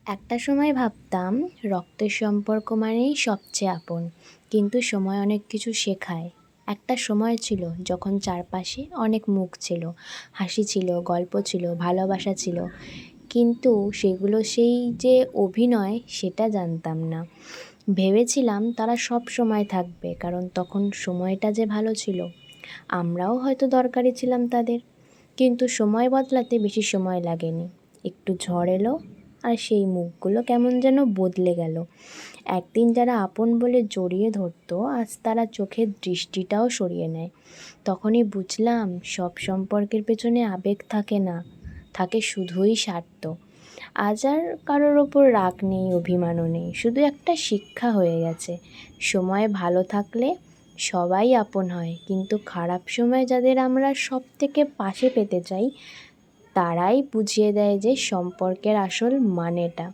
একটা সময় ভাবতাম রক্তের সম্পর্ক মানেই সবচেয়ে আপন, কিন্তু সময় অনেক কিছু শেখায়। একটা সময় ছিল যখন চারপাশে অনেক মুখ ছিল, হাসি ছিল, গল্প ছিল, ভালোবাসা ছিল, কিন্তু সেগুলো সেই যে অভিনয় সেটা জানতাম না। ভেবেছিলাম তারা সব সময় থাকবে, কারণ তখন সময়টা যে ভালো ছিল। আমরাও হয়তো দরকারি ছিলাম তাদের। কিন্তু সময় বদলাতে বেশি সময় লাগেনি। একটু ঝড় এলো আর সেই মুখগুলো কেমন যেন বদলে গেল। একদিন যারা আপন বলে জড়িয়ে ধরতো, আজ তারা চোখের দৃষ্টিটাও সরিয়ে নেয়। তখনই বুঝলাম সব সম্পর্কের পেছনে আবেগ থাকে না, থাকে শুধুই স্বার্থ। আজ আর কারোর ওপর রাগ নেই, অভিমানও নেই, শুধু একটা শিক্ষা হয়ে গেছে। সময় ভালো থাকলে সবাই আপন হয়, কিন্তু খারাপ সময় যাদের আমরা সব থেকে পাশে পেতে চাই, তারাই বুঝিয়ে দেয় যে সম্পর্কের আসল মানেটা।